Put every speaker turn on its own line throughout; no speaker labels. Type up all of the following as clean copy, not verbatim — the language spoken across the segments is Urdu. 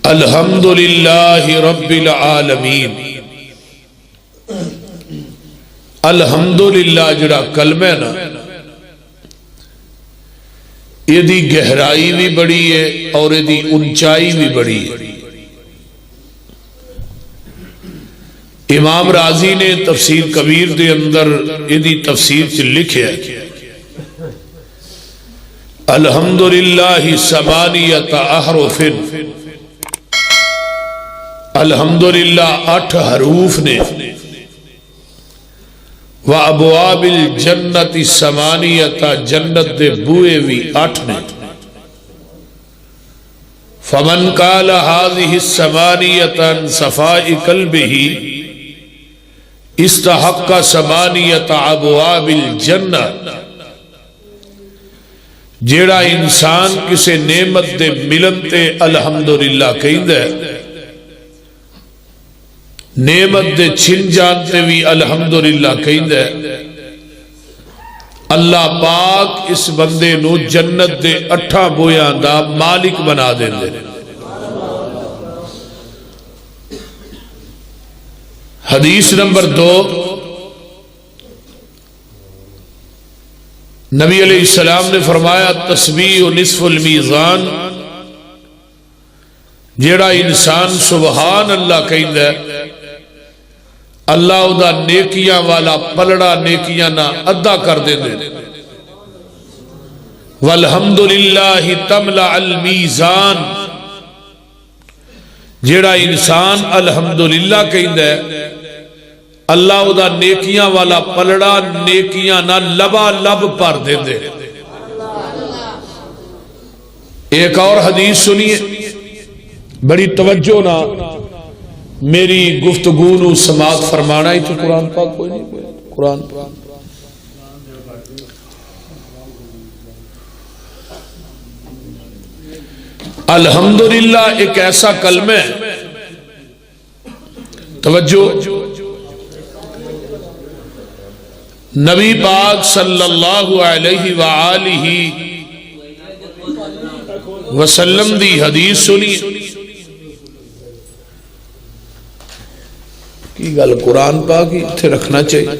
الحمدللہ رب العالمین۔ الحمدللہ جڑا کلمہ ہے نا، یہ دی گہرائی بھی بڑی ہے اور یہ دی اونچائی بھی بڑی ہے۔ امام رازی نے تفسیر کبیر دے اندر یہ دی تفسیر سے لکھے الحمدللہ ثمانیۃ احرف، الحمدللہ 8 حروف نے، وَأَبْوَابِ الْجَنَّةِ ثمانیۃ، جنت دے بوئے بھی 8 نے۔ فَمَنْ قَالَ هَذِهِ الثَّمَانِيَةَ عَنْ صَفَاءِ قَلْبِهِ استحق ثمانیۃ ابواب الجنہ۔ جیڑا انسان کسے نعمت دے ملن تے الحمدللہ کہندہ ہے، نعمت دے چھن جانتے بھی الحمدللہ کہندہ ہے، اللہ پاک اس بندے نو جنت دے 8 بویاں دا مالک بنا دیندے۔ حدیث نمبر 2، نبی علیہ السلام نے فرمایا تسبیح نصف المیزان۔ جیڑا انسان سبحان اللہ کہندہ ہے، اللہ دا نیکیاں والا پلڑا نیکیاں نہ ادا کر دے دے۔ والحمدللہ تملأ المیزان۔ جیڑا انسان الحمدللہ کہندہ ہے، اللہ دا نیکیاں والا پلڑا نیکیاں نہ لبا لب پر دے دے۔ ایک اور حدیث سنیے، بڑی توجہ نہ میری گفتگو نو سماعت فرمانا ہی تو قرآن پاک کوئی نہیں، قرآن پاک۔ الحمدللہ ایک ایسا کلمہ ہے، توجہ، نبی پاک صلی اللہ علیہ وآلہ وسلم دی حدیث سنی کی گل قرآن پاک ہی اتھے رکھنا چاہیے۔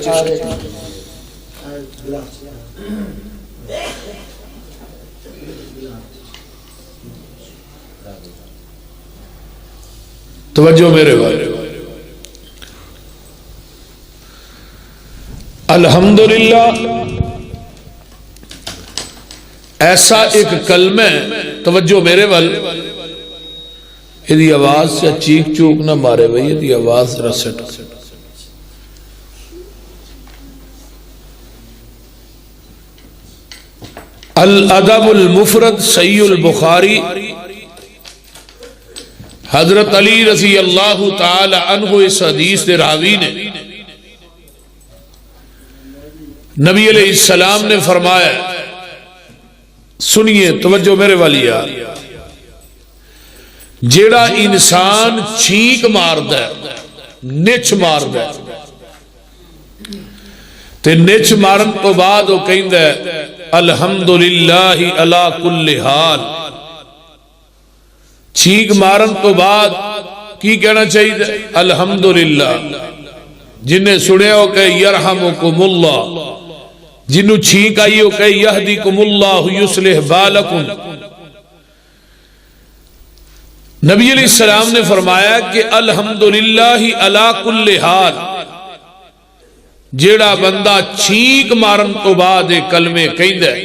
توجہ میرے والے، الحمدللہ ایسا ایک کلمہ ہے، توجہ میرے والے، یہ آواز سے چیخ چوک نہ مارے بھئی، یہ آواز رسٹ۔ الادب المفرد صحیح البخاری، حضرت علی رضی اللہ تعالی عنہ اس حدیث دے راوی نے، نبی علیہ السلام نے فرمایا، سنیے توجہ میرے والی یار، جیڑا انسان چھینک ماردا ہے، نچ ماردا ہے، تے نچ مارن تو بعد وہ کہندا ہے الحمدللہ علی کل حال۔ چھینک مارن تو بعد کی کہنا چاہیے؟ الحمدللہ۔ جنہیں سنیا ہو کہ یرحمکم اللہ، جنہوں چھینک آئی ہو کہ یہدیکم اللہ یصلح بالکم۔ نبی علیہ السلام نے فرمایا کہ الحمدللہ علی کل حال، جیڑا بندہ چھینک مارن تو بعد ایک کلمے کہندا ہے،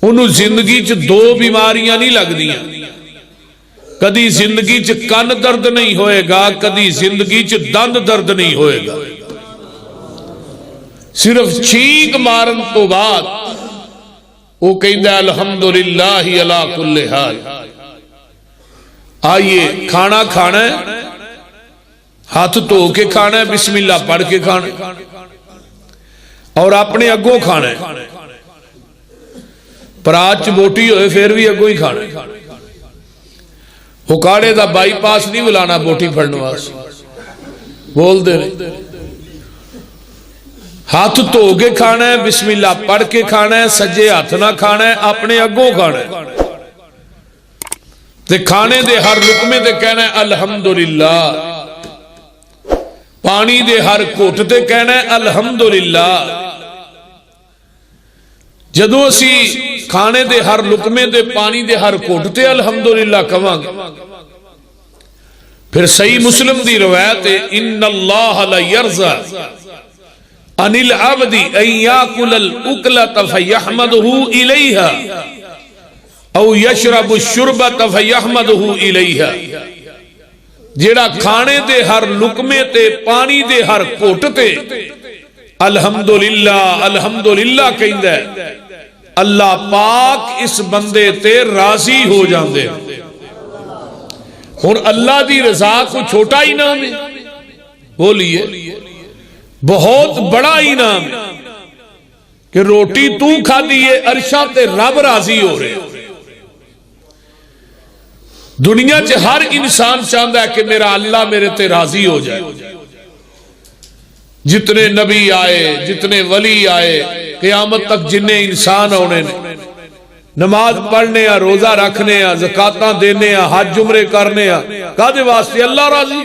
انہوں زندگی چ 2 بیماریاں نہیں لگ دیاں، کدی زندگی چ کن درد نہیں ہوئے گا، کدی زندگی چ دند درد نہیں ہوئے گا، صرف چھینک مارن تو بعد وہ کہندا ہے الحمدللہ علی کل حال۔ آئیے کھانا کھانا ہے، ہاتھ دھو کے کھانا ہے، بسم اللہ پڑھ کے کھانا ہے، اور اپنے اگوں کھانا ہے، پرات چ بوٹی ہوئے پھر بھی اگوں ہی کھانا ہے۔ ہکاڑے دا بائی پاس نہیں بلانا بوٹی پھڑنے واسطے، بول دے رہے، ہاتھ دھو کے کھانا ہے، بسم اللہ پڑھ کے کھانا ہے، سجے ہاتھ نہ کھانا ہے، اپنے اگوں کھانا ہے۔ تے کھانے دے ہر لقمے تے کہنا ہے الحمدللہ، پانی دے ہر گھٹ تے کہنا ہے الحمدللہ۔ جدو اسی کھانے دے ہر لقمے دے پانی دے ہر گھٹ تے الحمدللہ کہاں گے، پھر صحیح مسلم دی روایت ہے ان اللہ لیرضى عن العبد ان یاکل الاکلۃ فیحمدہ الیہا او یشرب الشربۃ فیحمدہ الیہا، جیڑا کھانے دے ہر لقمے تے پانی دے ہر گھٹ تے الحمدللہ الحمدللہ کہندا ہے، اللہ پاک اس بندے تے راضی ہو جاندے۔ اور اللہ دی رضا کو چھوٹا انعام ہے؟ بولیے، بہت بڑا انعام ہے کہ روٹی تو کھا دیئے عرشہ تے رب راضی ہو رہے۔ دنیا چ ہر انسان چاہتا ہے کہ میرا اللہ میرے تے راضی ہو جائے۔ جتنے نبی آئے، جتنے ولی آئے، قیامت تک جنہیں انسان ہونے نے، نماز پڑھنے یا روزہ رکھنے یا زکاتاں دینے یا حج عمرے کرنے یا کادے واسطے اللہ راضی۔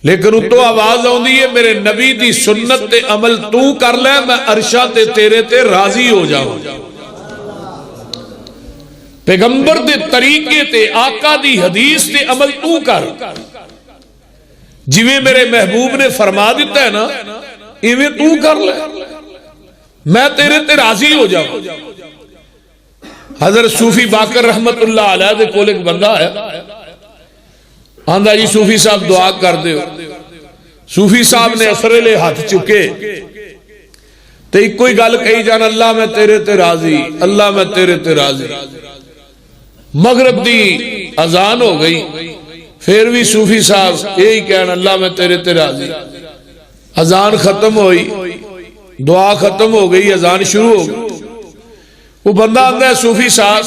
لیکن اتو آواز آندی ہے میرے نبی دی سنت تے عمل تو کر لے، میں عرشہ تے تیرے تے راضی ہو جاؤں۔ پیغمبر دے طریقے تے آقا دی حدیث تے عمل تو کر، جویں میرے محبوب نے فرما دیتا ہے نا ایویں تو کر لے، میں تیرے تے راضی ہو جاؤں۔ حضرت صوفی باقر رحمت اللہ علیہ دے کول ایک بندہ ہے، آندہ جی صوفی صاحب دعا کر دے ہو۔ صوفی صاحب نے اسرے لے ہاتھ چکے تے ایک کوئی گل کہی جان، اللہ میں تیرے تے راضی، اللہ میں تیرے تے راضی۔ مغرب دی اذان ہو گئی، پھر بھی صوفی صاحب یہی کہنا اللہ میں تیرے تے راضی۔ اذان ختم ہوئی، دعا ختم ہو گئی، اذان شروع ہو گئی۔ وہ بندہ آندہ ہے صوفی صاحب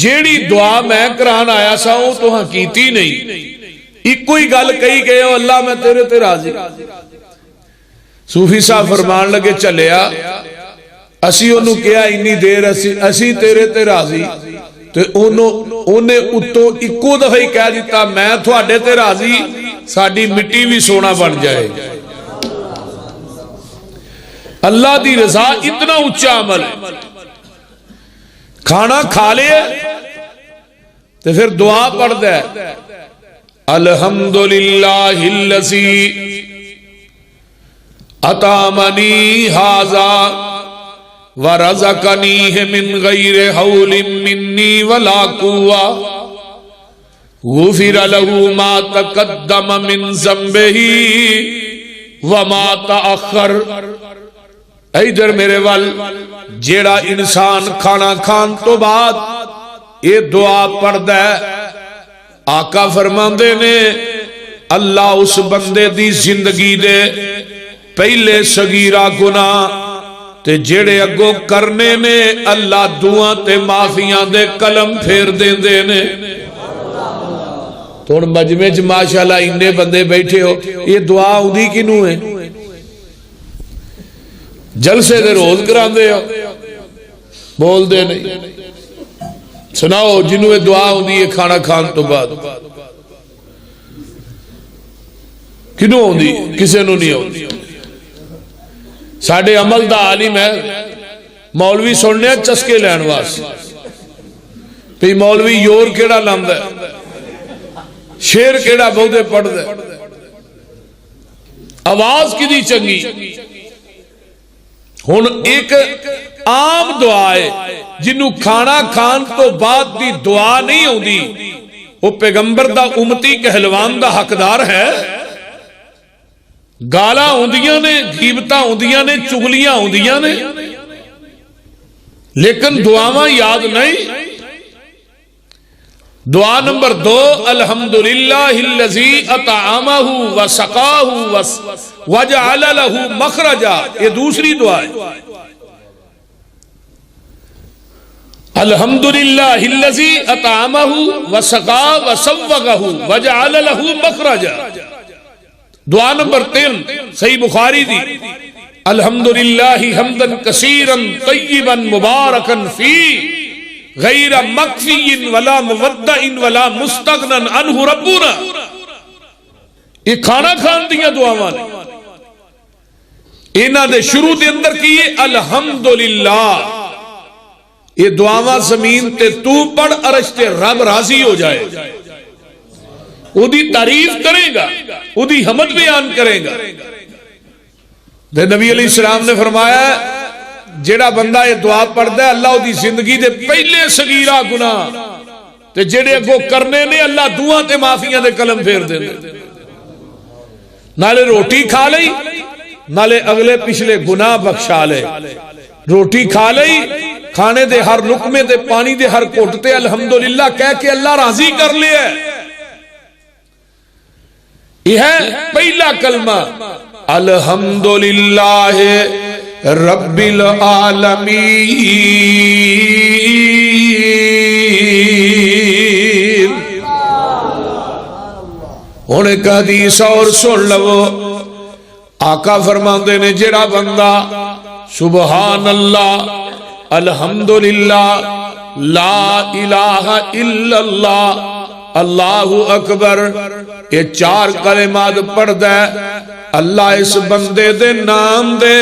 جیڑی دعا میں کران آیا سا ہوں تو ہاں کیتی نہیں، ایک کوئی گل کہی گئے ہو اللہ میں تیرے تے راضی۔ صوفی صاحب فرمان لگے چلیا اسی انہوں کیا انی دیر اسی تیرے تے راضی، تو انہیں اتو ایکو دفعی کہہ دیتا میں تھوڑے تے راضی، ساڑی مٹی بھی سونا بن جائے۔ اللہ دی رضا اتنا اچھا عمل ہے۔ کھانا کھا لیا تو پھر دعا پڑھ دے الحمدللہ الذی اطعمنی ھذا ورزقنیہ من غیر حول منی ولا قوہ غفر له ما تقدم من ذنبہ وما تأخر۔ ادھر میرے وال جیڑا انسان کھانا کھان تو بعد یہ دعا پڑھ دے، آقا فرماندے نے اللہ اس بندے دی زندگی دے پہلے صغیرہ گناہ تے جیڑے اگو کرنے نے اللہ دعا تے معافیاں دے قلم پھیر دین دے نے۔ تو مجمع چ ماشاءاللہ اننے بندے بیٹھے ہو، یہ دعا اودی کنوں ہے؟ جلسے دے روز کران دے ہو، بول دے نہیں۔ سناؤ جنہوں دعا ہوندی ہے کھانا کھان تو بعد، کنوں ہوندی؟ کسے نو نہیں ہوندی۔ ساڑھے عمل دا عالم ہے، مولوی سننے چسکے لین واس پی مولوی یور کیڑا لاندہ ہے، شیر کیڑا بہتے پڑھ دے، آواز کی دی چنگی۔ ہن ایک عام دعا ہے جنہوں کھانا کھان تو بعد دی دعا نہیں ہوندی، وہ پیغمبر دا امتی کہلوان دا حقدار ہے۔ گالا ہوندیاں نے، غیبتاں ہوندیاں نے، چغلیاں ہوندیاں نے، لیکن دعاواں یاد نہیں۔ دعا نمبر 2 الحمدللہ الذی اطعمہ وسقاہ وجعل لہ مخرجا، یہ دوسری دعا ہے۔ الحمدللہ الذی اطعمہ وسقاہ وسوغہ وجعل لہ مخرجا۔ دعا نمبر 3 صحیح بخاری دی الحمدللہ حمدا کثیرا طیبا مبارکا فی غیر مکفی ولا مودع ولا مستغنن عنہ ربنا. یہ کھانا کھان دیا دعاواں نے. انہاں دے شروع دے اندر کیے الحمدللہ. یہ دعاواں زمین تے تو پڑھ عرش تے رب راضی ہو جائے. وہ دی تعریف کرے گا, وہ دی حمد بیان کرے گا. نبی علیہ السلام نے فرمایا جیڑا بندہ یہ دعا پڑھتا ہے اللہ وہ دی زندگی دے پہلے صغیرہ گناہ تے جیڑے اگوں کرنے نے اللہ دعا تے معافیاں دے قلم پھیر دے. نالے روٹی کھا لئی نالے اگلے پچھلے گناہ بخشا لے. روٹی کھا لئی, کھانے دے ہر لقمے تے پانی دے ہر گھٹ تے الحمدللہ کہہ کے اللہ راضی کر لے. یہ ہے پہلا کلمہ الحمدللہ رب العالمین. ہن ایک حدیث اور سن لو. آقا فرماندے نے جڑا بندہ سبحان اللہ الحمدللہ لا الہ الا اللہ اللہ اکبر یہ 4 کلمات پڑھ دے, اللہ اس بندے دے نام دے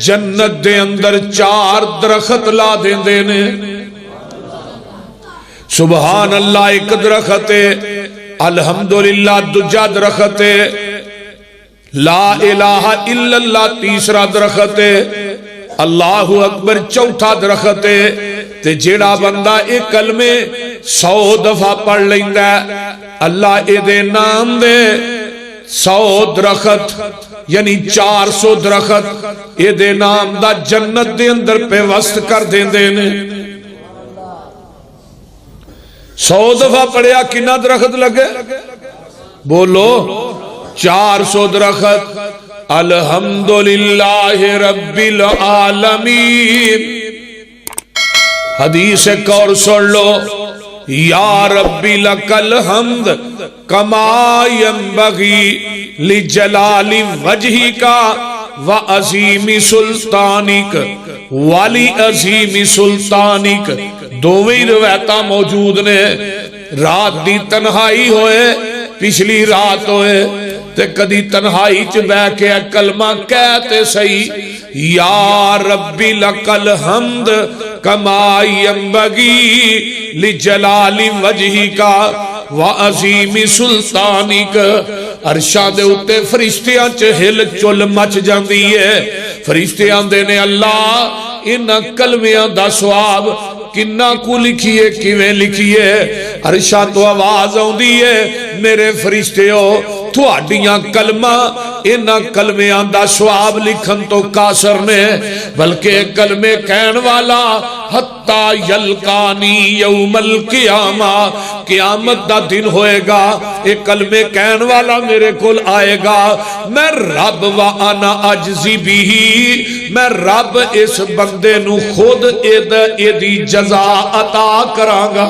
جنت دے اندر 4 درخت لا دیندے نے. سبحان اللہ ایک درخت ہے, الحمدللہ دوجا درخت ہے, لا الہ الا اللہ تیسرا درخت ہے, اللہ اکبر چوتھا درخت ہے. تے جیڑا بندہ ایک کلمے 100 دفعہ پڑھ لیندا ہے اللہ اے دے نام دے 100 درخت یعنی 400 درخت اے دے نام دا جنت دے اندر پہ وسط کر دیندے نے. 100 دفعہ پڑھیا کنا درخت لگے بولو 400 درخت. الحمدللہ رب العالمین. حدیث ایک اور سن لو یا ربی لک الحمد کما ینبغی لجلال وجہک وعظیم سلطانک ولی عظیم سلطانک. دوویں روایتاں موجود نے. رات دی تنہائی ہوئے پچھلی رات ہوئے تے کدی تنہائی چ بہ کے کلمہ کہتے صحیح یا ربی لک الحمد کما ینبغی لجلال وجہک وعظیم سلطانک. عرشاں دے اتے فرشتیاں چ ہل چل مچ جاندی ہے. فرشتے آندے نے اللہ انہاں کلمیاں دا ثواب کنا کو لکھیے کیویں لکھیے. عرشاں تو آواز آندی ہے میرے فرشتیو تھوڑیاں کلمہ انہاں کلمیاں دا ثواب لکھن تو قاصر نے بلکہ کلمے کہن والا حتی یلقانی یوم القیامہ قیامت دا دن ہوئے گا ایک کلمے کہن والا میرے کول آئے گا. میں رب وانا اجزی بھی میں رب اس بندے نو خود ایدی جزا عطا کرانگا.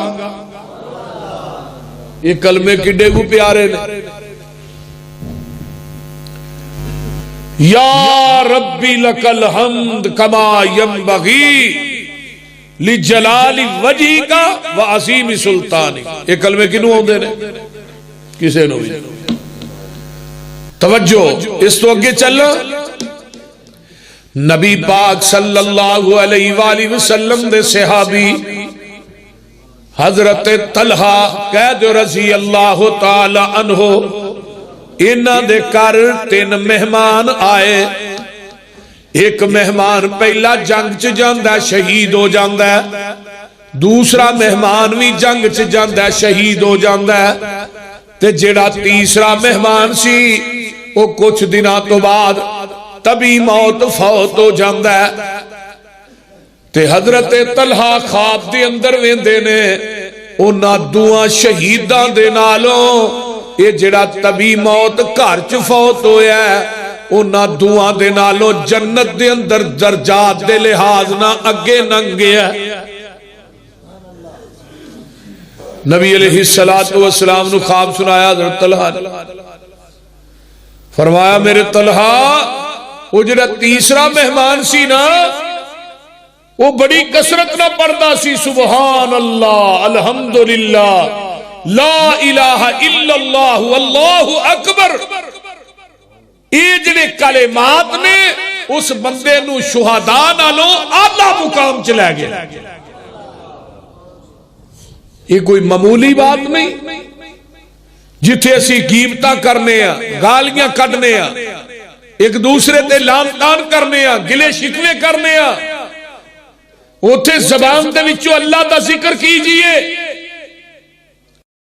یہ کلمے کڈے کو پیارے نے. یا ربی لک الحمد کما ینبغی لجلال وجہک وعظیم سلطانک. یہ کلمے کنوں ہوندے نے کسے نو بھی. توجہ اس تو اگے چلو. نبی پاک صلی اللہ علیہ وآلہ وسلم دے صحابی حضرت طلحہ قید رضی اللہ تعالی عنہ انہاں دے کر 3 مہمان آئے. ایک مہمان پہلا جنگ چ جاندا ہے شہید ہو جاندا ہے, دوسرا مہمان بھی جنگ چ جاندا ہے شہید ہو جاندا ہے, تے جیڑا تیسرا مہمان سی وہ کچھ دنوں تو بعد تبھی موت فوت ہو جاندا ہے. تے حضرت طلحہ خواب دے اندر ویندے نے انہاں دوواں شہیداں دے نالوں یہ جڑا طبی موت گھر چ فوت ہویا ہے انہاں دوواں دے نالوں جنت دے اندر درجات دے لحاظ نہ اگے ننگیا. نبی علیہ السلام نو خواب سنایا حضرت طلحہ نے. فرمایا میرے طلحہ وہ جڑا تیسرا مہمان سی نا وہ بڑی کثرت نہ پڑھدا سی سبحان اللہ الحمدللہ لا الہ الا اللہ واللہ اکبر. یہ جڑے کلمات نے اس بندے نو شہداء نالوں اعلی مقام چ لے گئے. یہ کوئی معمولی بات نہیں جتھے اسی غیبتاں کرنے ہاں گالیاں کڈنے ہاں ایک دوسرے تے لعن طعن کرنے ہاں گلے شکوے کرنے ہاں، اوتھے زبان دے وچوں اللہ دا ذکر کیجئے.